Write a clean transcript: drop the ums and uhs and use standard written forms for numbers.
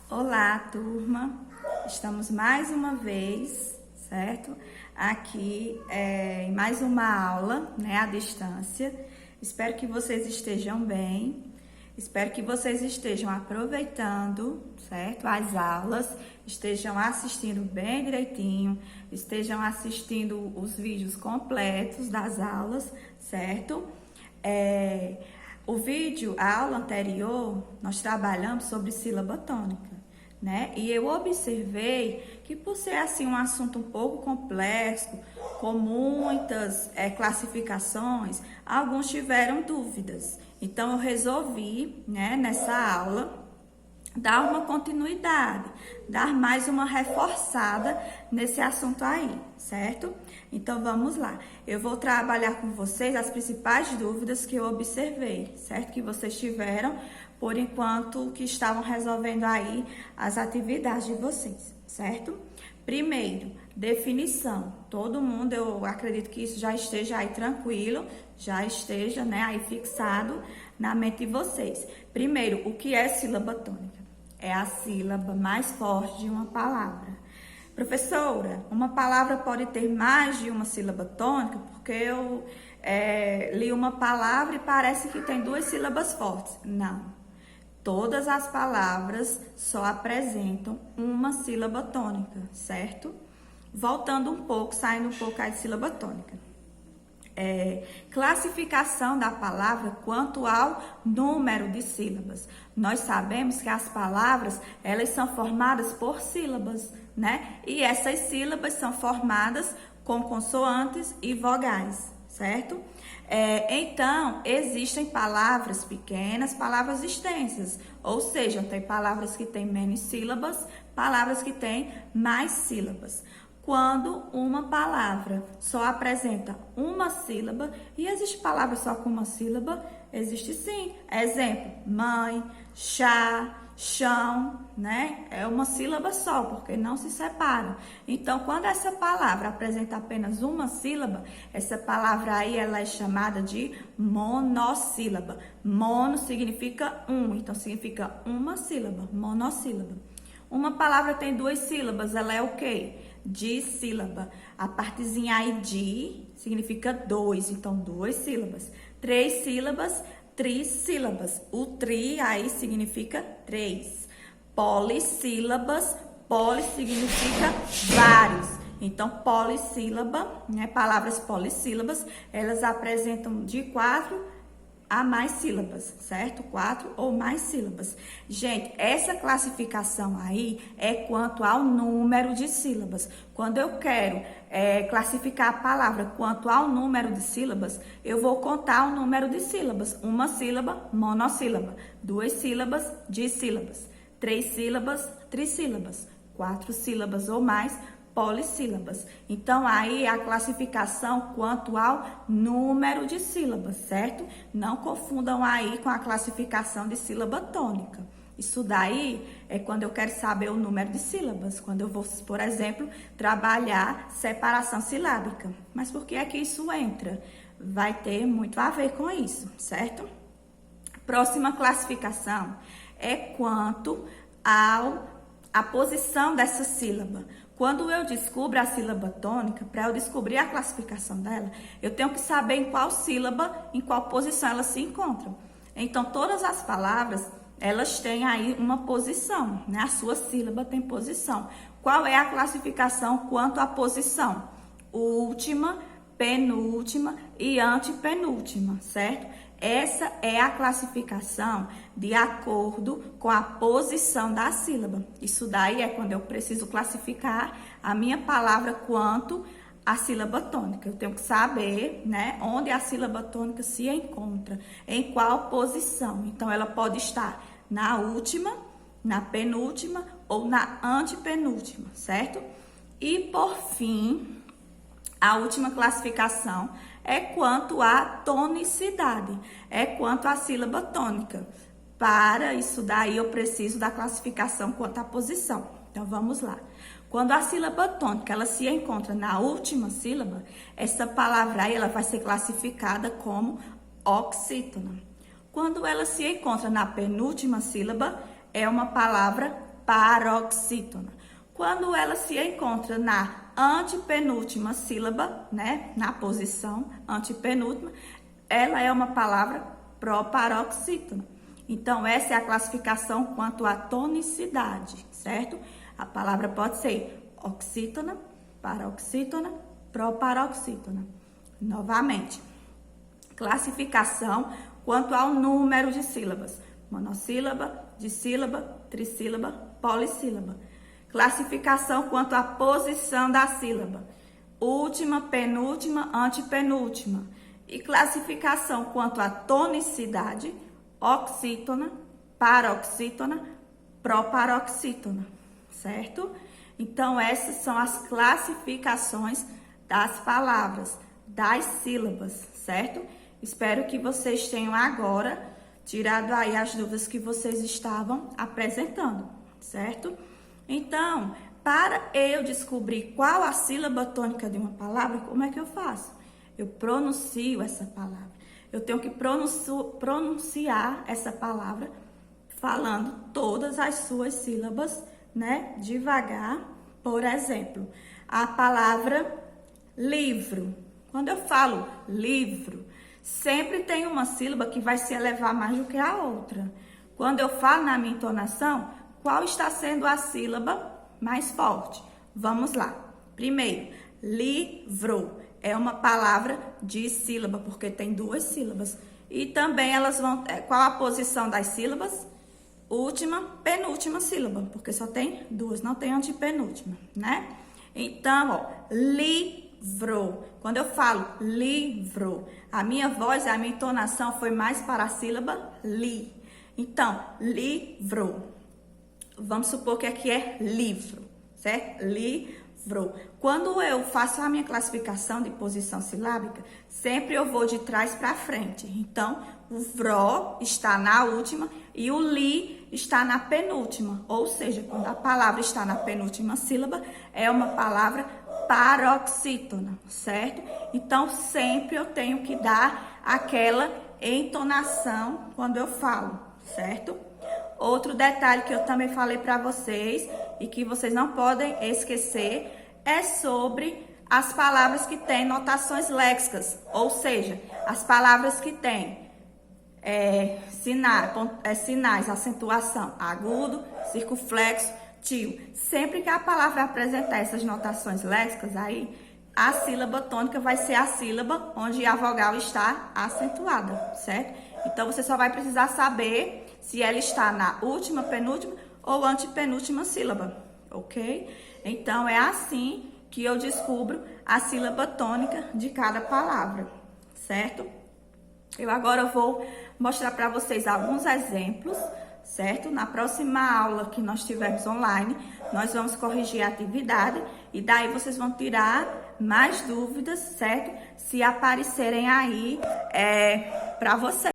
Olá, turma! Estamos mais uma vez, certo? Aqui em mais uma aula, à distância. Espero que vocês estejam bem, espero que vocês estejam aproveitando, certo? As aulas, estejam assistindo bem direitinho, estejam assistindo os vídeos completos das aulas, certo? A aula anterior, nós trabalhamos sobre sílaba tônica, né? E eu observei que por ser assim um assunto um pouco complexo, com muitas classificações, alguns tiveram dúvidas. Então eu resolvi, nessa aula, dar uma continuidade, dar mais uma reforçada nesse assunto aí, certo? Então vamos lá. Eu vou trabalhar com vocês as principais dúvidas que eu observei, certo? Que vocês tiveram por enquanto que estavam resolvendo aí as atividades de vocês, certo? Primeiro, definição. Todo mundo, eu acredito que isso já esteja aí tranquilo, já esteja, aí fixado na mente de vocês. Primeiro, o que é sílaba tônica? É a sílaba mais forte de uma palavra. Professora, uma palavra pode ter mais de uma sílaba tônica? Porque eu li uma palavra e parece que tem duas sílabas fortes. Não. Todas as palavras só apresentam uma sílaba tônica, certo? Voltando um pouco, saindo um pouco aí de sílaba tônica. Classificação da palavra quanto ao número de sílabas. Nós sabemos que as palavras, elas são formadas por sílabas, né? E essas sílabas são formadas com consoantes e vogais, certo? Então, existem palavras pequenas, palavras extensas, ou seja, tem palavras que têm menos sílabas, palavras que têm mais sílabas. Quando uma palavra só apresenta uma sílaba, e existe palavra só com uma sílaba? Existe sim. Exemplo, mãe, chá, chão, É uma sílaba só, porque não se separam. Então, quando essa palavra apresenta apenas uma sílaba, essa palavra aí ela é chamada de monossílaba. Mono significa um, então significa uma sílaba, monossílaba. Uma palavra tem duas sílabas, ela é o quê? Dissílaba. A partezinha aí de significa dois, então duas sílabas. Três sílabas, trissílabas. O tri aí significa três. Polissílabas, poli significa vários. Então, polissílaba, palavras polissílabas, elas apresentam de 4 a mais sílabas, certo? 4 ou mais sílabas. Gente, essa classificação aí é quanto ao número de sílabas. Quando eu quero classificar a palavra quanto ao número de sílabas, eu vou contar o número de sílabas. Uma sílaba, monossílaba. Duas sílabas, dissílabas. Três sílabas, trissílabas. 4 sílabas ou mais, polissílabas. Então, aí a classificação quanto ao número de sílabas, certo? Não confundam aí com a classificação de sílaba tônica. Isso daí é quando eu quero saber o número de sílabas, quando eu vou, por exemplo, trabalhar separação silábica. Mas por que é que isso entra? Vai ter muito a ver com isso, certo? Próxima classificação é quanto à posição dessa sílaba. Quando eu descubro a sílaba tônica, para eu descobrir a classificação dela, eu tenho que saber em qual sílaba, em qual posição elas se encontram. Então, todas as palavras, elas têm aí uma posição, A sua sílaba tem posição. Qual é a classificação quanto à posição? Última, penúltima e antepenúltima, certo? Essa é a classificação de acordo com a posição da sílaba. Isso daí é quando eu preciso classificar a minha palavra quanto à sílaba tônica. Eu tenho que saber, onde a sílaba tônica se encontra, em qual posição. Então, ela pode estar na última, na penúltima ou na antepenúltima, certo? E, por fim, a última classificação é quanto à tonicidade, é quanto à sílaba tônica. Para isso daí eu preciso da classificação quanto à posição. Então vamos lá. Quando a sílaba tônica ela se encontra na última sílaba, essa palavra aí ela vai ser classificada como oxítona. Quando ela se encontra na penúltima sílaba, é uma palavra paroxítona. Quando ela se encontra na antepenúltima sílaba, né, na posição antepenúltima, ela é uma palavra proparoxítona. Então, essa é a classificação quanto à tonicidade, certo? A palavra pode ser oxítona, paroxítona, proparoxítona. Novamente, classificação quanto ao número de sílabas: monossílaba, dissílaba, trissílaba, polissílaba. Classificação quanto à posição da sílaba: última, penúltima, antepenúltima. E classificação quanto à tonicidade: oxítona, paroxítona, proparoxítona, certo? Então, essas são as classificações das palavras, das sílabas, certo? Espero que vocês tenham agora tirado aí as dúvidas que vocês estavam apresentando, certo? Então, para eu descobrir qual a sílaba tônica de uma palavra, como é que eu faço? Eu pronuncio essa palavra. Eu tenho que pronunciar essa palavra falando todas as suas sílabas, né? Devagar. Por exemplo, a palavra livro. Quando eu falo livro, sempre tem uma sílaba que vai se elevar mais do que a outra. Quando eu falo na minha entonação, qual está sendo a sílaba mais forte? Vamos lá. Primeiro, livro é uma palavra de sílaba, porque tem duas sílabas. E também elas vão... Qual a posição das sílabas? Última, penúltima sílaba, porque só tem duas, não tem antepenúltima, né? Então, ó, livro. Quando eu falo livro, a minha voz, a minha entonação foi mais para a sílaba li. Então, livro. Vamos supor que aqui é livro, certo? Livro. Quando eu faço a minha classificação de posição silábica, sempre eu vou de trás para frente. Então, o vró está na última e o li está na penúltima. Ou seja, quando a palavra está na penúltima sílaba, é uma palavra paroxítona, certo? Então, sempre eu tenho que dar aquela entonação quando eu falo, certo? Outro detalhe que eu também falei para vocês e que vocês não podem esquecer é sobre as palavras que têm notações léxicas, ou seja, as palavras que têm sinais, acentuação, agudo, circunflexo, tio. Sempre que a palavra apresentar essas notações léxicas, aí a sílaba tônica vai ser a sílaba onde a vogal está acentuada, certo? Então, você só vai precisar saber se ela está na última, penúltima ou antepenúltima sílaba, ok? Então, é assim que eu descubro a sílaba tônica de cada palavra, certo? Eu agora vou mostrar para vocês alguns exemplos, certo? Na próxima aula que nós tivermos online, nós vamos corrigir a atividade e daí vocês vão tirar mais dúvidas, certo? Se aparecerem aí para vocês.